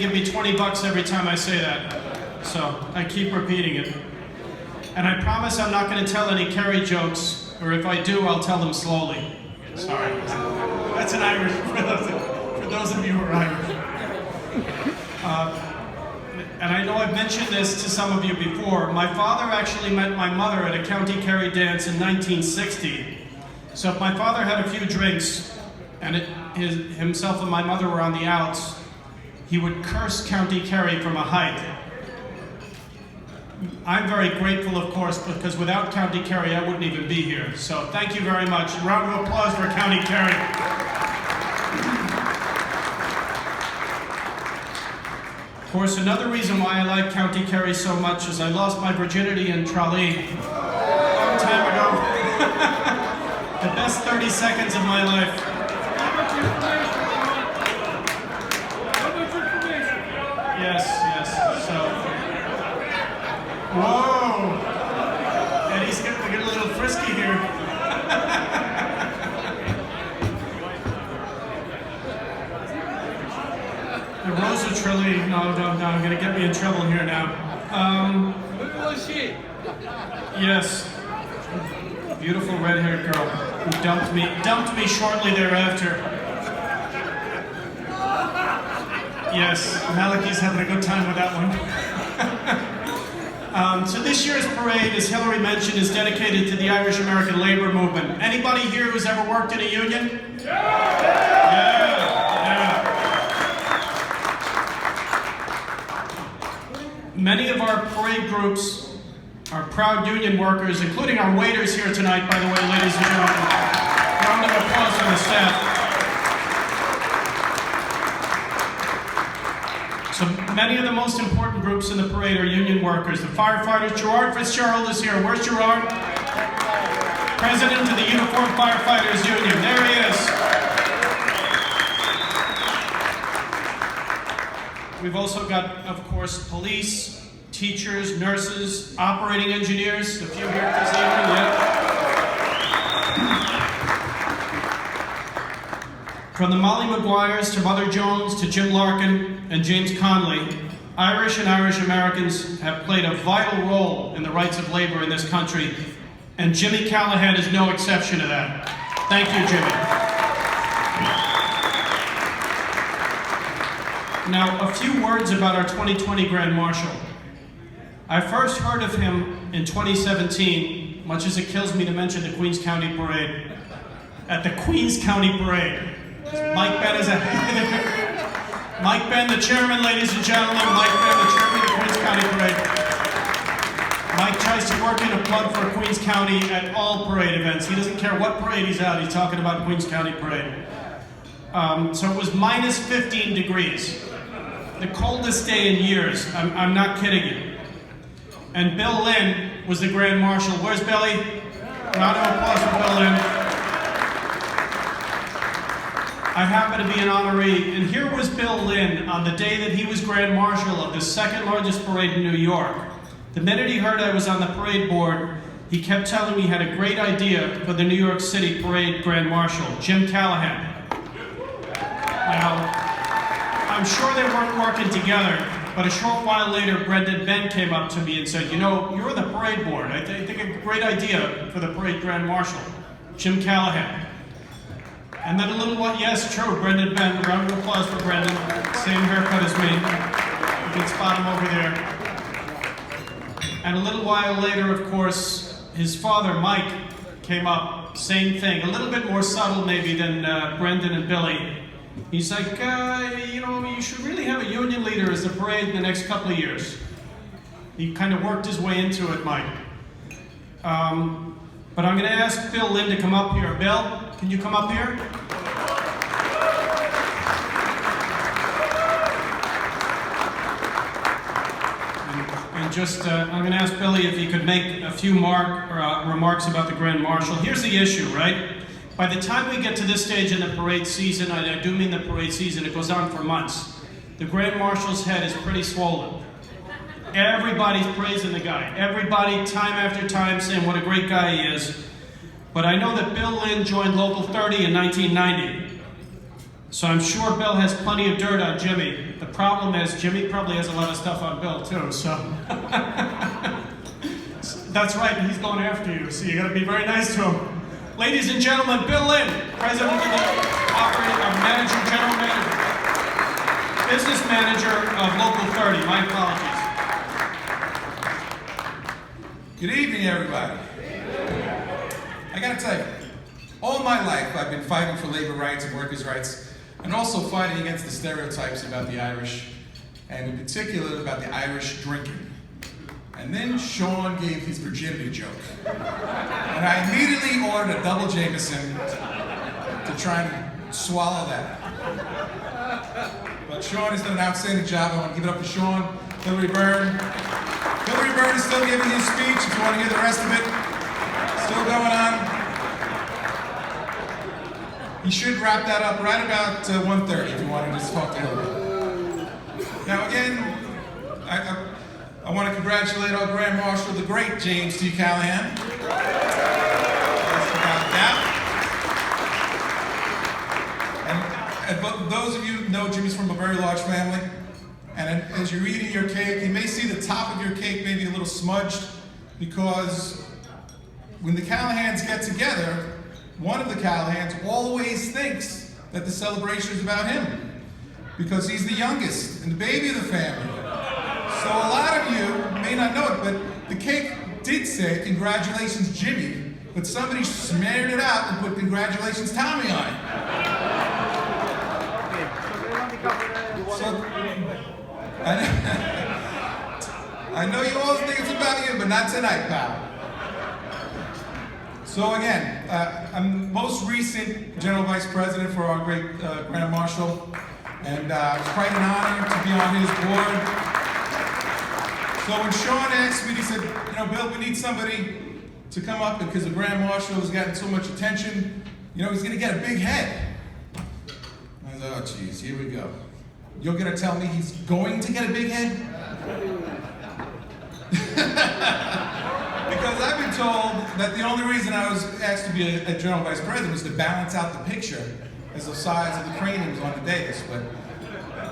give me 20 bucks every time I say that. So I keep repeating it. And I promise I'm not going to tell any Kerry jokes, or if I do, I'll tell them slowly. Sorry. That's an Irish, for those of you who are Irish. And I know I've mentioned this to some of you before. My father actually met my mother at a County Kerry dance in 1960. So if my father had a few drinks, and himself and my mother were on the outs, he would curse County Kerry from a height. I'm very grateful, of course, because without County Kerry, I wouldn't even be here. So thank you very much. Round of applause for County Kerry. Of course, another reason why I like County Kerry so much is I lost my virginity in Tralee a long time ago. The best 30 seconds of my life. Yes, so. Whoa! Eddie's getting a little frisky here. The Rose of Tralee. No, I'm gonna get me in trouble here now. Yes. Beautiful red-haired girl who dumped me shortly thereafter. Yes, Malachi's having a good time with that one. So this year's parade, as Hillary mentioned, is dedicated to the Irish American labor movement. Anybody here who's ever worked in a union? Yeah. Many of our parade groups are proud union workers, including our waiters here tonight, by the way, ladies and gentlemen. Round of applause for the staff. So many of the most important groups in the parade are union workers. The firefighters, Gerard Fitzgerald is here. Where's Gerard? President of the Uniformed Firefighters Union. There he is. We've also got, of course, police, teachers, nurses, operating engineers, a few here this evening, yeah. From the Molly Maguires to Mother Jones to Jim Larkin and James Conley, Irish and Irish Americans have played a vital role in the rights of labor in this country, and Jimmy Callahan is no exception to that. Thank you, Jimmy. Now, a few words about our 2020 Grand Marshal. I first heard of him in 2017, much as it kills me to mention the Queens County Parade. At the Queens County Parade. Mike Benn is Mike Benn, the chairman, ladies and gentlemen. Mike Benn, the chairman of the Queens County Parade. Mike tries to work in a plug for Queens County at all parade events. He doesn't care what parade he's at, he's talking about Queens County Parade. So it was minus 15 degrees. The coldest day in years. I'm not kidding you. And Bill Lynn was the Grand Marshal. Where's Billy? Round of applause for Bill Lynn. I happen to be an honoree, and here was Bill Lynn on the day that he was Grand Marshal of the second largest parade in New York. The minute he heard I was on the parade board, he kept telling me he had a great idea for the New York City Parade Grand Marshal, Jim Callahan. Now, I'm sure they weren't working together, but a short while later, Brendan Benn came up to me and said, you know, you're on the parade board. I think a great idea for the parade Grand Marshal, Jim Callahan. And then a little while, yes, true, Brendan Benn, round of applause for Brendan. Same haircut as me. You can spot him over there. And a little while later, of course, his father, Mike, came up, same thing. A little bit more subtle maybe than Brendan and Billy. He's like, you know, you should really have a union leader as the parade in the next couple of years. He kind of worked his way into it, Mike. But I'm going to ask Bill Lynn to come up here. Bill, can you come up here? And just, I'm going to ask Billy if he could make a few remarks about the Grand Marshal. Here's the issue, right? By the time we get to this stage in the parade season, and I do mean the parade season, it goes on for months, the Grand Marshal's head is pretty swollen. Everybody's praising the guy. Everybody, time after time, saying what a great guy he is. But I know that Bill Lynn joined Local 30 in 1990. So I'm sure Bill has plenty of dirt on Jimmy. The problem is Jimmy probably has a lot of stuff on Bill too, so. That's right, he's going after you, so you gotta be very nice to him. Ladies and gentlemen, Bill Lynn, President of the Manager, General Manager, Business Manager of Local 30. My apologies. Good evening, everybody. I gotta tell you, all my life I've been fighting for labor rights and workers' rights, and also fighting against the stereotypes about the Irish, and in particular about the Irish drinking. And then Sean gave his virginity joke. And I immediately ordered a double Jameson to try and swallow that. But Sean has done an outstanding job. I want to give it up for Sean. Hillary Byrne. Hillary Byrne is still giving his speech if you want to hear the rest of it. Still going on. He should wrap that up right about 1:30 if you want to just talk to Hillary. Now again, I want to congratulate our Grand Marshal, the great James T. Callahan. Without doubt. And those of you who know Jimmy's from a very large family, and as you're eating your cake, you may see the top of your cake maybe a little smudged, because when the Callahans get together, one of the Callahans always thinks that the celebration is about him, because he's the youngest and the baby of the family. So a lot of you may not know it, but the cake did say, "Congratulations, Jimmy," but somebody smeared it out and put "Congratulations, Tommy" on it. So, I know you all think it's about you, but not tonight, pal. So again, I'm most recent General Vice President for our great Grand Marshal, and it's quite an honor to be on his board. So when Sean asked me, he said, "You know, Bill, we need somebody to come up because the Grand Marshal has gotten so much attention. You know, he's going to get a big head." I said, "Oh, geez, here we go. You're going to tell me he's going to get a big head?" Because I've been told that the only reason I was asked to be a General Vice President was to balance out the picture as the size of the craniums on the dais. But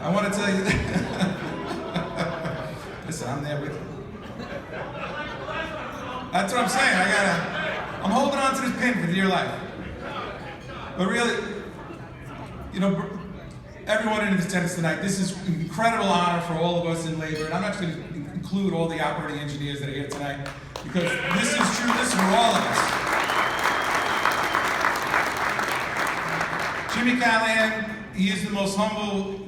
I want to tell you that. Listen, I'm there with you. That's what I'm saying. I'm holding on to this pin for dear life. But really, you know, everyone in attendance tonight, this is an incredible honor for all of us in labor. And I'm not going to include all the operating engineers that are here tonight, because this is true, this is for all of us. Jimmy Callahan, he is the most humble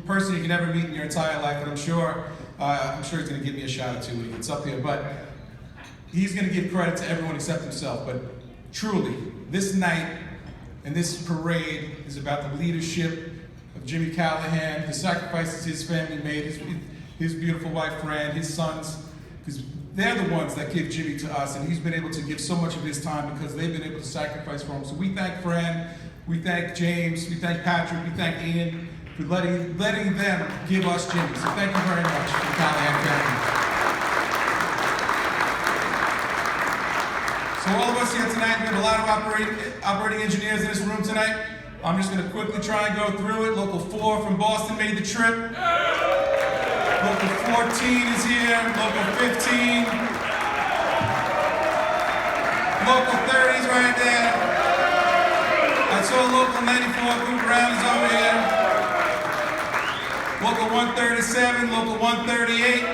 person you can ever meet in your entire life, and I'm sure he's going to give me a shout or two when he gets up here, but he's going to give credit to everyone except himself. But truly, this night and this parade is about the leadership of Jimmy Callahan, the sacrifices his family made, his beautiful wife Fran, his sons, because they're the ones that give Jimmy to us, and he's been able to give so much of his time because they've been able to sacrifice for him. So we thank Fran, we thank James, we thank Patrick, we thank Ian, for letting them give us Jimmy. So thank you very much for the Callahan family. So all of us here tonight, we have a lot of operating engineers in this room tonight. I'm just going to quickly try and go through it. Local 4 from Boston made the trip. Local 14 is here. Local 15. Local 30 is right there. I saw local 94 group around is over here. Local 137, local 138,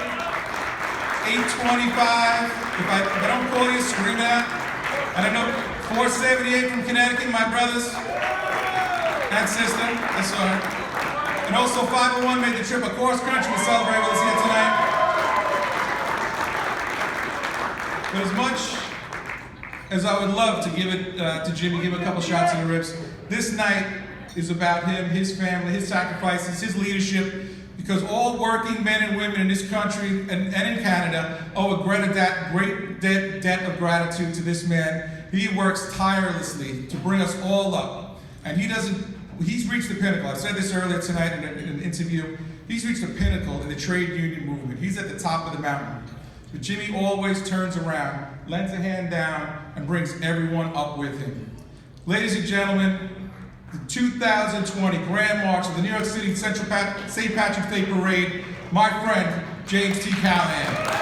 825. If I don't call you, scream out. And I know 478 from Connecticut, my brothers and sister. I saw her. And also 501 made the trip across country to celebrate with us here tonight. But as much as I would love to give it to Jimmy, give him a couple shots in the ribs, this night is about him, his family, his sacrifices, his leadership, because all working men and women in this country and in Canada owe a great debt of gratitude to this man. He works tirelessly to bring us all up. And he's reached the pinnacle. I said this earlier tonight in an interview. He's reached the pinnacle in the trade union movement. He's at the top of the mountain. But Jimmy always turns around, lends a hand down, and brings everyone up with him. Ladies and gentlemen, the 2020 Grand Marshal of the New York City St. Patrick's Day Parade, my friend, James T. Callahan.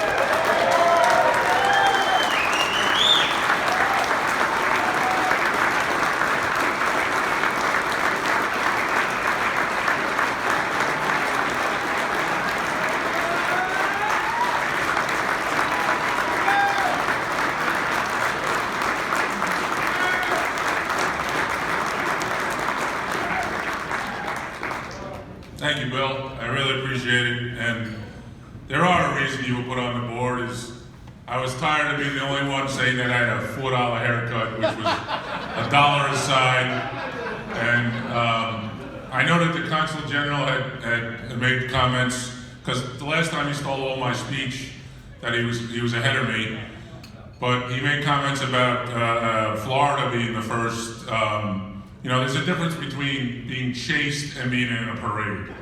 Thank you, Bill. I really appreciate it. And there are a reason you were put on the board is I was tired of being the only one saying that I had a $4 haircut, which was $1 a side. And I know that the Consul General had made comments, because the last time he stole all my speech, that he was ahead of me. But he made comments about Florida being the first. You know, there's a difference between being chased and being in a parade.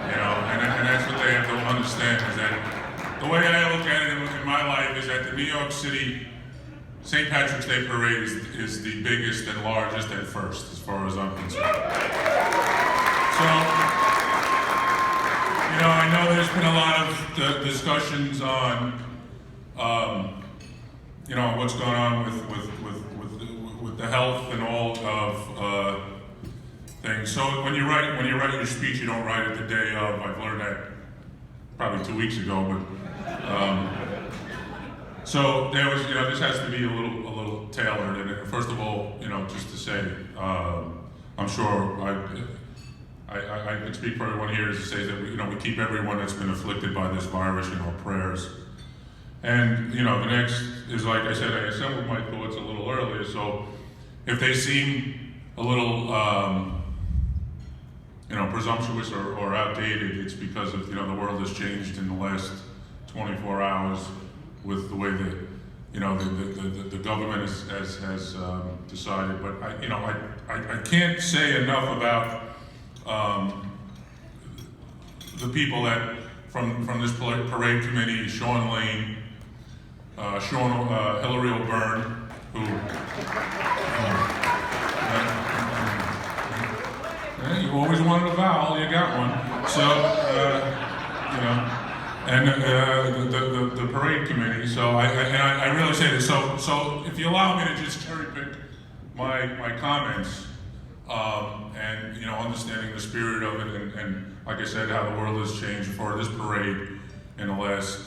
You know, and that's what they have to understand, is that the way I look at it in my life is that the New York City St. Patrick's Day Parade is the biggest and largest and first, as far as I'm concerned. So, you know, I know there's been a lot of discussions on, you know, what's going on with the health and all of things. So when you write your speech, you don't write it the day of. I've learned that probably 2 weeks ago, but so there was, you know, this has to be a little tailored. And first of all, you know, just to say, I'm sure I can speak for everyone here to say that we keep everyone that's been afflicted by this virus in our prayers. And you know, the next is, like I said, I assembled my thoughts a little earlier, so if they seem a little you know, presumptuous or outdated, it's because of, you know, the world has changed in the last 24 hours with the way that, you know, the government has decided. But I can't say enough about the people that from this parade committee: Sean Lane, Hillary O'Byrne, who. You always wanted a vowel, you got one. So, you know, and the parade committee. So I really say this. So if you allow me to just cherry pick my comments, and you know, understanding the spirit of it, and like I said, how the world has changed for this parade in the last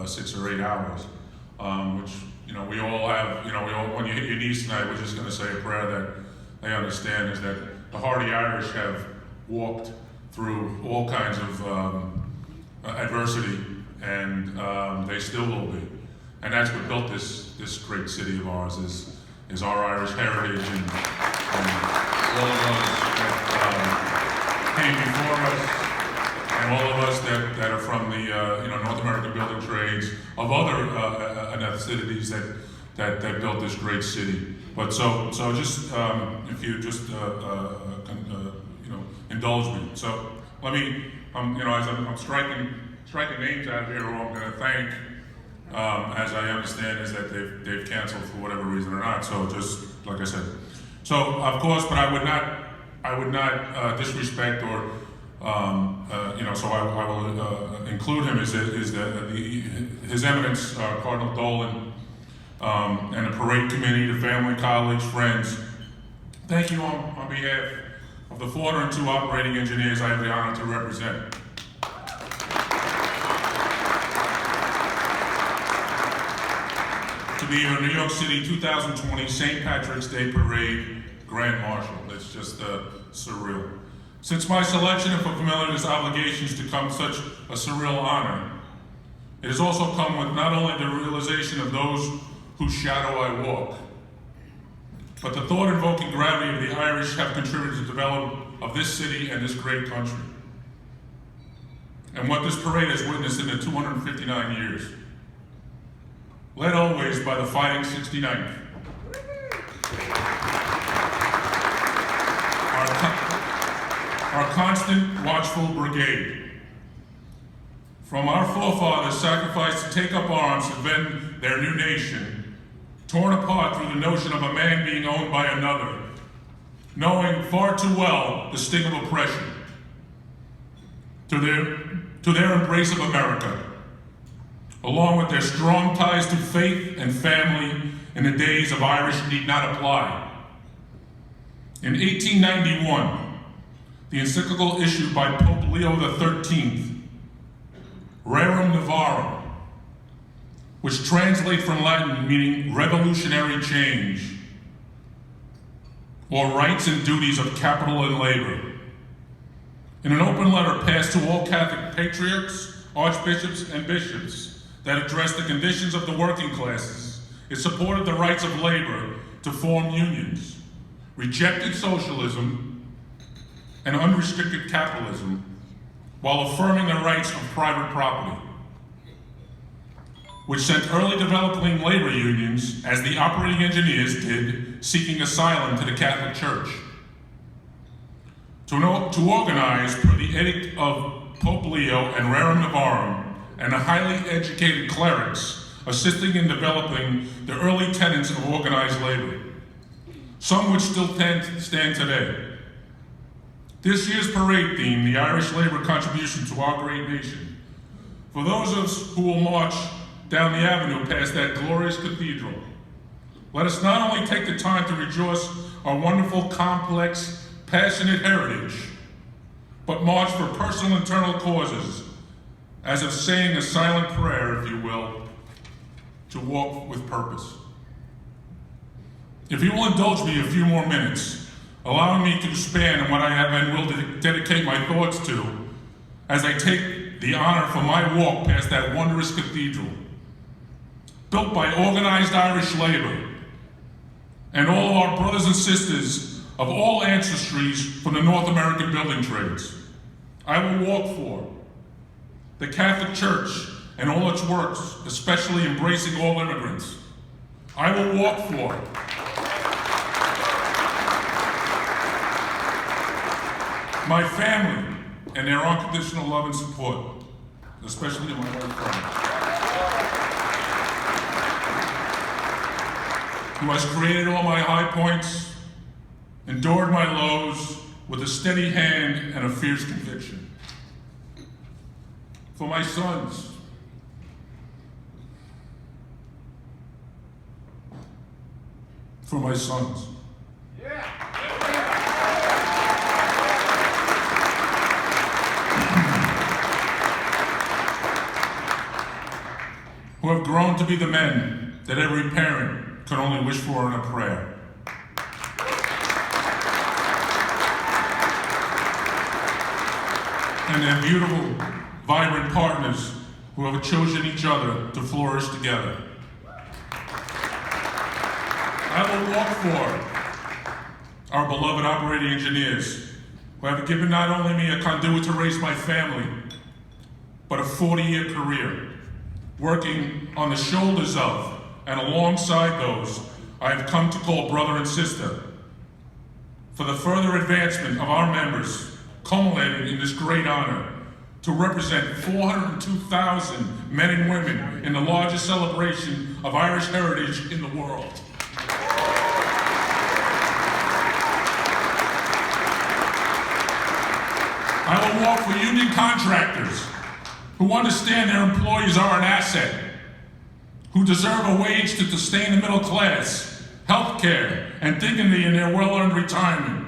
6 or 8 hours, which you know we all have. You know, when you hit your knees tonight, we're just going to say a prayer that they understand is that the hardy Irish have walked through all kinds of adversity, and they still will be. And that's what built this great city of ours, is our Irish heritage and all of us that came before us, and all of us that are from the North American building trades, of other ethnicities that built this great city. But so just if you just indulge me. So let me as I'm striking names out here, who I'm going to thank, as I understand, is that they've canceled for whatever reason or not. So just like I said. So of course, but I would not disrespect or so I will include him as His Eminence Cardinal Dolan. And the parade committee, the family, colleagues, friends. Thank you on behalf of the 402 operating engineers I have the honor to represent. To be your New York City 2020 St. Patrick's Day Parade Grand Marshal. It's just surreal. Since my selection and fulfilling its obligations to come such a surreal honor, it has also come with not only the realization of those whose shadow I walk, but the thought-invoking gravity of the Irish have contributed to the development of this city and this great country. And what this parade has witnessed in the 259 years, led always by the Fighting 69th. Our constant, watchful brigade. From our forefathers sacrificed to take up arms to defend their new nation, torn apart through the notion of a man being owned by another, knowing far too well the sting of oppression, to their embrace of America, along with their strong ties to faith and family in the days of Irish need not apply. In 1891, the encyclical issued by Pope Leo XIII, Rerum Novarum, which translates from Latin meaning revolutionary change, or rights and duties of capital and labor, in an open letter passed to all Catholic patriarchs, archbishops, and bishops that addressed the conditions of the working classes, it supported the rights of labor to form unions, rejected socialism and unrestricted capitalism, while affirming the rights of private property, which sent early developing labor unions, as the operating engineers did, seeking asylum to the Catholic Church. To organize per the edict of Pope Leo and Rerum Novarum and the highly educated clerics assisting in developing the early tenets of organized labor, some which still stand today. This year's parade theme, the Irish labor contribution to our great nation. For those of us who will march down the avenue past that glorious cathedral, let us not only take the time to rejoice our wonderful, complex, passionate heritage, but march for personal internal causes, as of saying a silent prayer, if you will, to walk with purpose. If you will indulge me a few more minutes, allowing me to expand on what I have and will dedicate my thoughts to, as I take the honor for my walk past that wondrous cathedral, built by organized Irish labor, and all of our brothers and sisters of all ancestries from the North American building trades. I will walk for the Catholic Church and all its works, especially embracing all immigrants. I will walk for my family and their unconditional love and support, especially to my wife, who has created all my high points, endured my lows with a steady hand and a fierce conviction. For my sons, for my sons. Who have grown to be the men that every parent could only wish for in a prayer. And their beautiful, vibrant partners who have chosen each other to flourish together. I will walk for our beloved operating engineers, who have given not only me a conduit to raise my family, but a 40-year career, working on the shoulders of and alongside those I have come to call brother and sister, for the further advancement of our members, culminating in this great honor to represent 402,000 men and women in the largest celebration of Irish heritage in the world. I will walk for union contractors who understand their employees are an asset, who deserve a wage to sustain the middle class, health care, and dignity in their well-earned retirement.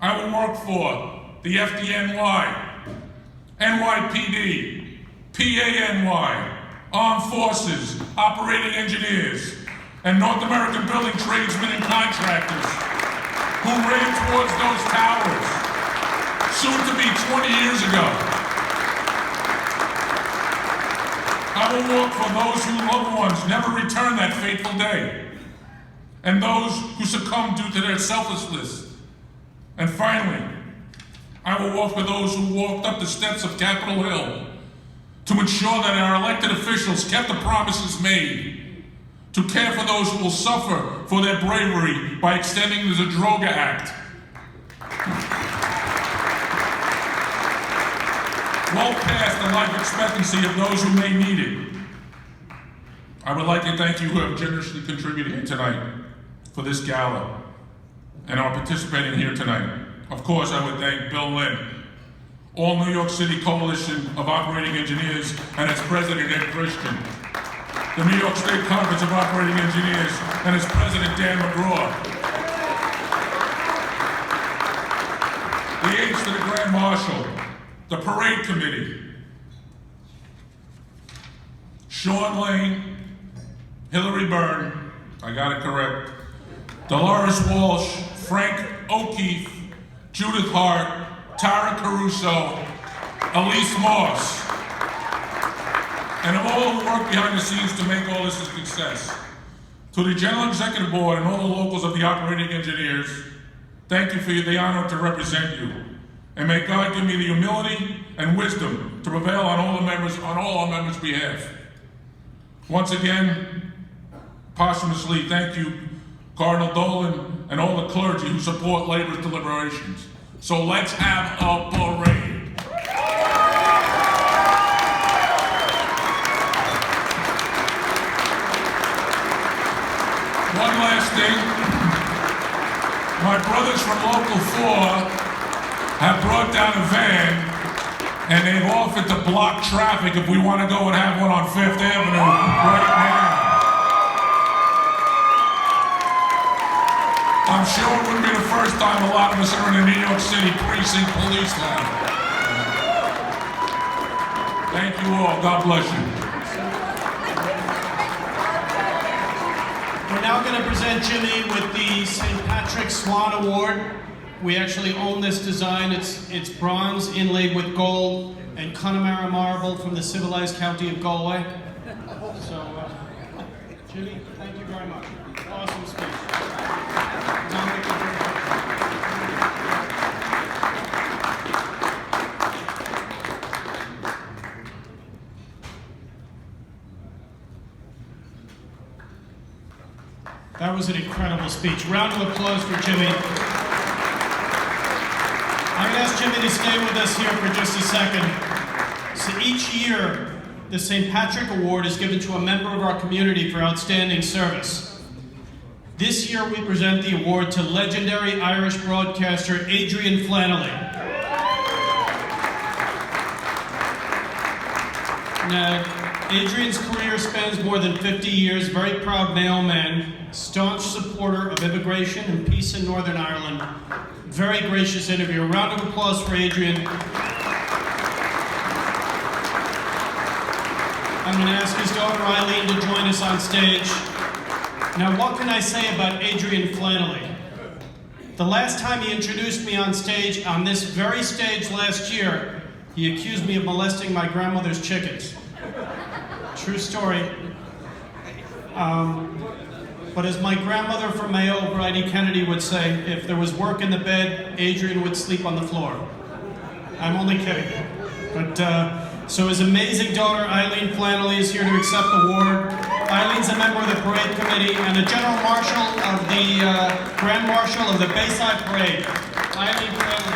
I will work for the FDNY, NYPD, PANY, Armed Forces, Operating Engineers, and North American building tradesmen and contractors who ran towards those towers, soon to be 20 years ago. I will walk for those whose loved ones never returned that fateful day, and those who succumbed due to their selflessness. And finally, I will walk for those who walked up the steps of Capitol Hill to ensure that our elected officials kept the promises made, to care for those who will suffer for their bravery by extending the Zadroga Act, well past the life expectancy of those who may need it. I would like to thank you who have generously contributed here tonight for this gala. and are participating here tonight. Of course, I would thank Bill Lynn, all New York City Coalition of Operating Engineers and its president, Ed Christian, the New York State Conference of Operating Engineers and its president, Dan McGraw, the aides to the Grand Marshal, the Parade Committee, Sean Lane, Hillary Byrne, I got it correct, Dolores Walsh, Frank O'Keefe, Judith Hart, Tara Caruso, Elise Moss, and of all who work behind the scenes to make all this a success. To the General Executive Board and all the locals of the operating engineers, thank you for the honor to represent you. And may God give me the humility and wisdom to prevail on all our members' behalf. Once again, posthumously, thank you, Cardinal Dolan and all the clergy who support labor's deliberations. So let's have a parade. One last thing. My brothers from Local 4 have brought down a van and they've offered to block traffic if we want to go and have one on 5th Avenue right now. I'm sure it wouldn't be the first time a lot of us are in a New York City precinct police line. Thank you all. God bless you. We're now going to present Jimmy with the St. Patrick's Swan Award. We actually own this design. It's bronze inlaid with gold and Connemara marble from the civilized county of Galway. So, Jimmy, thank you very much. Awesome speech. That was an incredible speech. Round of applause for Jimmy. I'm going to ask Jimmy to stay with us here for just a second. So each year, the St. Patrick Award is given to a member of our community for outstanding service. This year, we present the award to legendary Irish broadcaster Adrienne Flannel. Now, Adrienne's career spans more than 50 years, very proud mailman, staunch supporter of immigration and peace in Northern Ireland. Very gracious interview. A round of applause for Adrienne. I'm going to ask his daughter Eileen to join us on stage. Now, what can I say about Adrienne Flannel? The last time he introduced me on stage, on this very stage last year, he accused me of molesting my grandmother's chickens. True story. But as my grandmother from Mayo, Bridie Kennedy, would say, if there was work in the bed, Adrienne would sleep on the floor. I'm only kidding. But, so his amazing daughter, Eileen Flannel, is here to accept the award. Eileen's a member of the Parade Committee and the General Marshal of the Grand Marshal of the Bayside Parade. Eileen Flannel.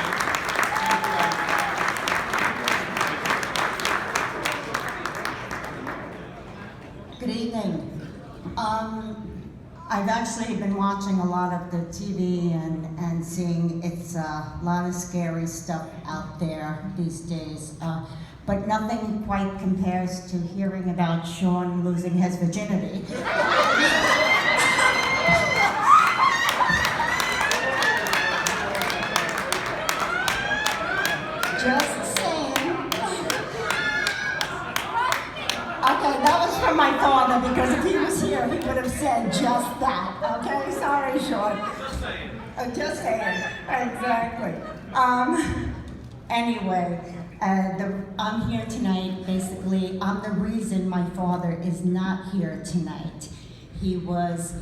Good evening. I've actually been watching a lot of the TV and seeing it's a lot of scary stuff out there these days. But nothing quite compares to hearing about Sean losing his virginity. Just saying. Okay, that was from my father, because if he was here, he would have said just that. Okay, sorry, Sean. Just saying. Exactly. Anyway, I'm here tonight. Basically, I'm the reason my father is not here tonight. He was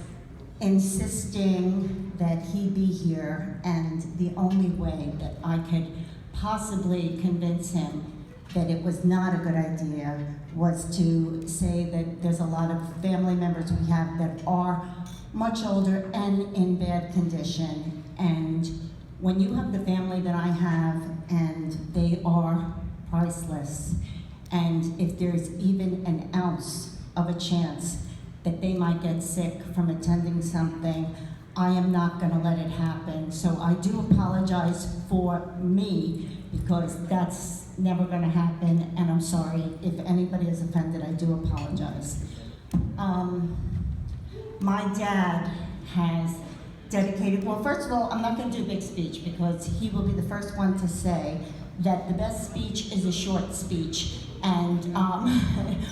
insisting that he be here, and the only way that I could possibly convince him that it was not a good idea was to say that there's a lot of family members we have that are much older and in bad condition. And when you have the family that I have, and they are priceless, and if there's even an ounce of a chance that they might get sick from attending something, I am not going to let it happen. So I do apologize for me, because that's never going to happen, and I'm sorry if anybody is offended. I do apologize. My dad has dedicated, well, first of all, I'm not going to do a big speech, because he will be the first one to say that the best speech is a short speech, and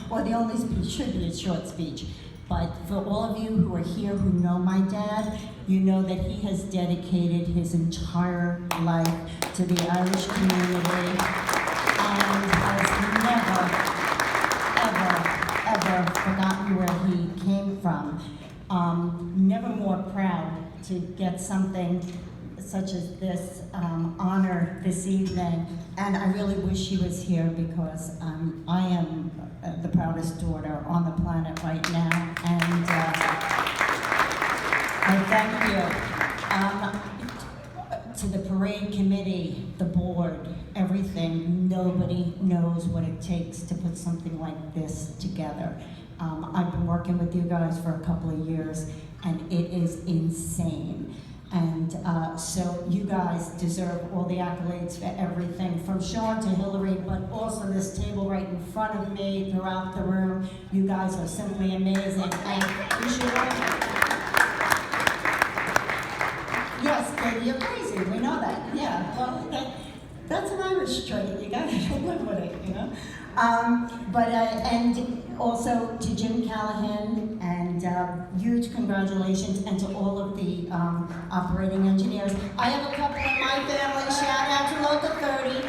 or the only speech should be a short speech. But for all of you who are here who know my dad, you know that he has dedicated his entire life to the Irish community and has never, ever, ever forgotten where he came from. Never more proud to get something such as this honor this evening, and I really wish he was here, because I am the proudest daughter on the planet right now, and I thank you. To the parade committee, the board, everything, nobody knows what it takes to put something like this together. I've been working with you guys for a couple of years, and it is insane. And so you guys deserve all the accolades for everything, from Sean to Hillary, but also this table right in front of me, throughout the room. You guys are simply amazing. And you should yes, Katie, you're crazy. We know that. Yeah, well, that's an Irish trait. You gotta live with it, you know? And also to Jim Callahan, and huge congratulations, and to all of the operating engineers. I have a couple in my family, shout out to Local 30.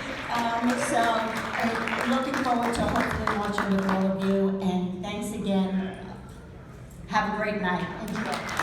So looking forward to hopefully watching with all of you, and thanks again. Have a great night. Enjoy.